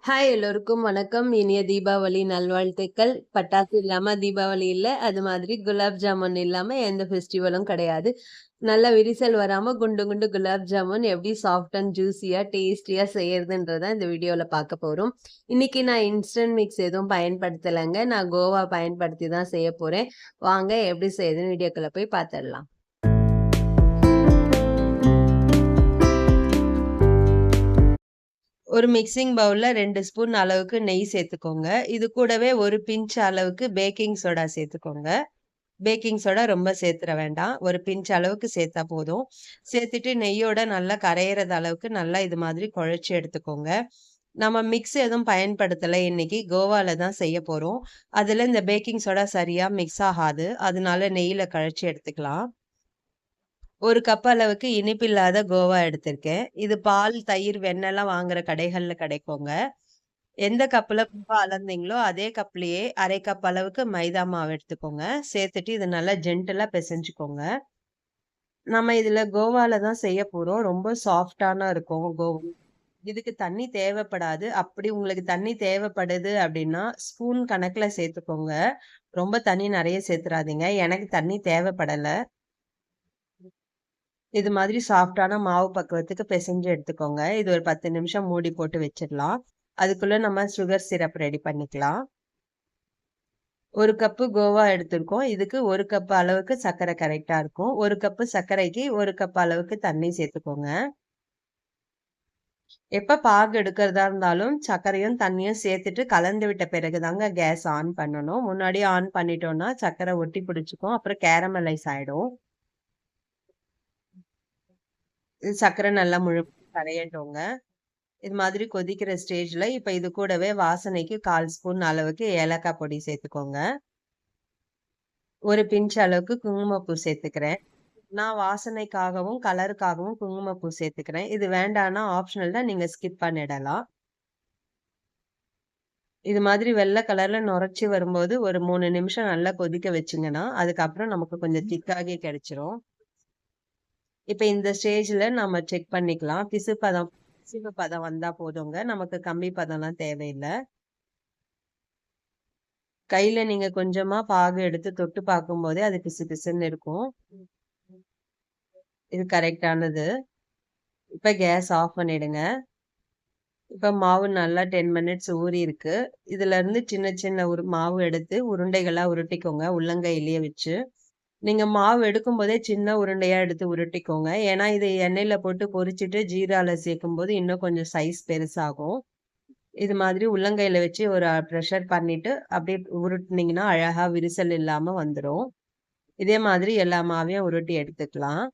Hi எல்லோருக்கும் வணக்கம். இனிய தீபாவளி நல்வாழ்த்துக்கள். பட்டாசு இல்லாம தீபாவளி இல்ல. அது மாதிரி குலாப் ஜாமுன் இல்லாம எந்த ஃபெஸ்டிவலும் கிடையாது. நல்ல விரிசல் வராம குண்டு குண்டு குலாப் ஜாமுன் எப்படி சாஃப்ட் அண்ட் ஜூஸியா, டேஸ்டியா செய்யறதுன்றத இந்த வீடியோல பார்க்க போறோம். இன்னைக்கு நான் இன்ஸ்டன்ட் மிக்ஸ் எதுவும் பயன்படுத்தலங்க. நான் கோவா பயன்படுத்தி தான் செய்ய போறேன். வாங்க எப்படி செய்யுதுன்னு வீடியோக்குள்ள போய் பார்த்துடலாம். ஒரு மிக்ஸிங் பவுல்ல 2 ஸ்பூன் அளவுக்கு நெய் சேர்த்துக்கோங்க. இது கூடவே ஒரு பிஞ்ச் அளவுக்கு பேக்கிங் சோடா சேர்த்துக்கோங்க. பேக்கிங் சோடா ரொம்ப சேர்த்துற வேண்டாம். ஒரு பிஞ்ச் அளவுக்கு சேர்த்தா போதும். சேர்த்துட்டு நெய்யோட நல்லா கரையிறது அளவுக்கு நல்லா இது மாதிரி குழச்சி எடுத்துக்கோங்க. நம்ம மிக்ஸ் எதுவும் பயன்படுத்தல இன்னைக்கு. கோவால தான் செய்ய போறோம். அதுல இந்த பேக்கிங் சோடா சரியா மிக்ஸ் ஆகாது. அதனால நெய்யில குழச்சி எடுத்துக்கலாம். ஒரு கப் அளவுக்கு இனிப்பில்லாத கோவா எடுத்திருக்கேன். இது பால், தயிர், வெண்ணெய்லாம் வாங்குற கடைகள்ல கிடைக்குங்க. எந்த கப்ல கோவா அளந்தீங்களோ, அதே கப்லயே 1/2 கப் அளவுக்கு மைதா மாவு எடுத்துக்கோங்க. சேர்த்துட்டு இத நல்லா ஜென்டிலா பெசஞ்சுக்கோங்க. நம்ம இதுல கோவால தான் செய்ய போறோம். ரொம்ப சாஃப்ட்டான இருக்கும் கோவா. இதுக்கு தண்ணி தேவைப்படாது. அப்படி உங்களுக்கு தண்ணி தேவைப்படுது அப்படின்னா, ஸ்பூன் கணக்குல சேர்த்துக்கோங்க. ரொம்ப தண்ணி நெறைய சேர்த்துறாதீங்க. எனக்கு தண்ணி தேவைப்படல. இது மாதிரி சாஃப்ட்டான மாவு பக்குவத்துக்கு பெசஞ்சு எடுத்துக்கோங்க. இது ஒரு 10 நிமிஷம் மூடி போட்டு வச்சிடலாம். அதுக்குள்ள நம்ம சுகர் சிரப் ரெடி பண்ணிக்கலாம். 1 கப்பு கோவா எடுத்திருக்கோம். இதுக்கு 1 கப் அளவுக்கு சர்க்கரை கரெக்ட்டா இருக்கும். 1 கப்பு சர்க்கரைக்கு 1 கப் அளவுக்கு தண்ணி சேர்த்துக்கோங்க. எப்ப பாகு எடுக்கிறதா இருந்தாலும் சர்க்கரையும் தண்ணியும் சேர்த்துட்டு கலந்து விட்ட பிறகு தாங்க கேஸ் ஆன் பண்ணணும். முன்னாடியே ஆன் பண்ணிட்டோம்னா சர்க்கரை ஒட்டி பிடிச்சுக்கும். அப்புறம் கேரமலைஸ் ஆயிடும். சர்க்கரை நல்லா கரையட்டுங்க. இது மாதிரி கொதிக்கிற ஸ்டேஜ்ல இப்ப இது கூடவே வாசனைக்கு 1/4 ஸ்பூன் அளவுக்கு ஏலக்காய் பொடி சேர்த்துக்கோங்க. ஒரு பிஞ்ச் அளவுக்கு குங்குமப்பூ சேர்த்துக்கிறேன். நான் வாசனைக்காகவும், கலருக்காகவும் குங்குமப்பூ சேர்த்துக்கிறேன். இது வேண்டான்னா ஆப்ஷனல் தான். நீங்க ஸ்கிப் பண்ணிடலாம். இது மாதிரி வெள்ள கலர்ல நுரைச்சு வரும்போது ஒரு 3 நிமிஷம் நல்லா கொதிக்க வச்சீங்கன்னா, அதுக்கப்புறம் நமக்கு கொஞ்சம் திக்காகி கிடைச்சிரும். இப்ப இந்த ஸ்டேஜ்ல நம்ம செக் பண்ணிக்கலாம். பிசு பதம் வந்தா போதுங்க. நமக்கு கம்பி பதம்லாம் தேவையில்ல. கையில நீங்க கொஞ்சமா பாகு எடுத்து தொட்டு பார்க்கும்போதே அது பிசு பிசுன்னு இருக்கும். இது கரெக்ட்டானது. இப்ப கேஸ் ஆஃப் பண்ணிடுங்க. இப்ப மாவு நல்லா 10 மினிட்ஸ் ஊறியிருக்கு. இதுலருந்து சின்ன சின்ன மாவு எடுத்து உருண்டைகளா உருட்டிக்கோங்க, உள்ளங்கையிலேயே வச்சு. நீங்க மாவு எடுக்கும்போதே சின்ன உருண்டையா எடுத்து உருட்டிக்கோங்க. ஏன்னா, இது எண்ணெயில போட்டு பொரிச்சுட்டு ஜீரால சேர்க்கும்போது இன்னும் கொஞ்சம் சைஸ் பெருசாகும். இது மாதிரி உள்ளங்கையில வச்சு ஒரு பிரஷர் பண்ணிட்டு, அப்படியே உருட்டுனீங்கன்னா அழகா விரிசல் இல்லாம வந்துரும். இதே மாதிரி எல்லா மாவையும் உருட்டி எடுத்துக்கலாம்.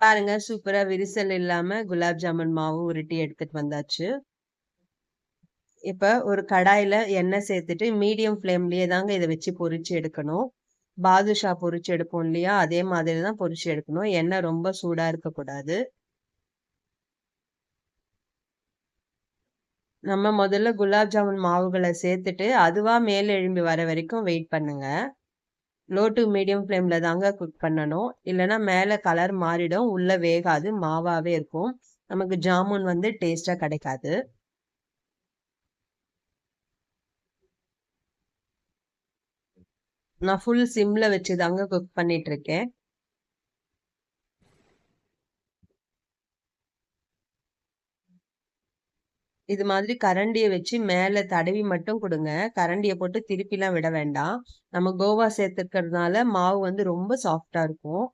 பாருங்க, சூப்பரா விரிசல் இல்லாம குலாப் ஜாமுன் மாவு உருட்டி எடுத்துட்டு வந்தாச்சு. இப்ப ஒரு கடாயில எண்ணெய் சேர்த்துட்டு மீடியம் ஃப்ளேம்லயே தாங்க இத வச்சு பொரிச்சு எடுக்கணும். பாதுஷா பொரிச்சு எடுப்போம் இல்லையா? அதே மாதிரி தான் பொரிச்சு எடுக்கணும். எண்ணெய் ரொம்ப சூடா இருக்கக்கூடாது. நம்ம முதல்ல குலாப் ஜாமுன் மாவுகள சேர்த்துட்டு, அதுவா மேல் எழும்பி வர வரைக்கும் வெயிட் பண்ணுங்க. லோ டூ மீடியம் ஃப்ளேம்ல தாங்க குக் பண்ணணும். இல்லன்னா மேல கலர் மாறிடும். உள்ள வேகாது. மாவாவே இருக்கும். நமக்கு ஜாமுன் வந்து டேஸ்ட்டா கிடைக்காது. நான் ஃபுல் சிம்ல வச்சு தாங்க குக் பண்ணிட்டு இருக்கேன். இது மாதிரி கரண்டிய வச்சு மேல தடவி மட்டும் குடுங்க. கரண்டிய போட்டு திருப்பிலாம் விட வேண்டாம். நம்ம கோவா சேர்த்துக்கிறதுனால மாவு வந்து ரொம்ப சாஃப்ட்டா இருக்கும்.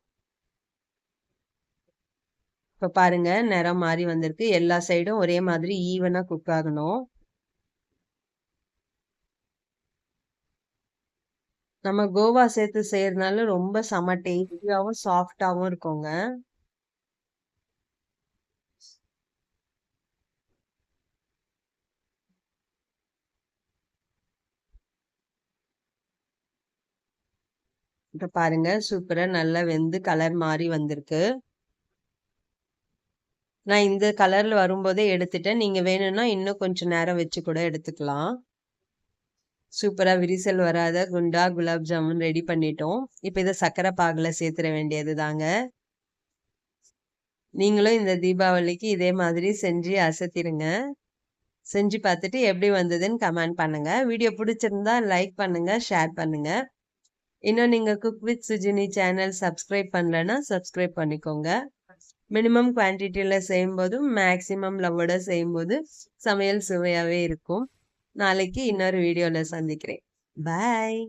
இப்ப பாருங்க, நிறம் மாறி வந்திருக்கு. எல்லா சைடும் ஒரே மாதிரி ஈவனா குக் ஆகணும். நம்ம கோவா சேர்த்து செய்யறதுனால ரொம்ப செம டேஸ்டியாவும், சாஃப்ட்டாவும் இருக்குங்க. இப்ப பாருங்க, சூப்பரா நல்லா வெந்து கலர் மாறி வந்திருக்கு. நான் இந்த கலர்ல வரும்போதே எடுத்துட்டேன். நீங்க வேணும்னா இன்னும் கொஞ்சம் நேரம் வச்சு கூட எடுத்துக்கலாம். சூப்பரா விரிசல் வராத குண்டா குலாப் ஜாமுன் ரெடி பண்ணிட்டோம். இப்ப இத சர்க்கரை பாகுல சேர்த்துற வேண்டியது தாங்க. நீங்களும் இந்த தீபாவளிக்கு இதே மாதிரி செஞ்சு அசத்திருங்க. செஞ்சு பார்த்துட்டு எப்படி வந்ததுன்னு கமெண்ட் பண்ணுங்க. வீடியோ பிடிச்சிருந்தா லைக் பண்ணுங்க, ஷேர் பண்ணுங்க. இன்னும் நீங்க cook with Sujini channel subscribe பண்ணலன்னா சப்ஸ்கிரைப் பண்ணிக்கோங்க. மினிமம் குவான்டிட்டியில செய்யும்போதும் மேக்ஸிமம் லவ்வோட செய்யும்போது சமையல் சுவையாவே இருக்கும். நாளைக்கு இன்னொரு வீடியோல சந்திக்கிறேன். பாய்.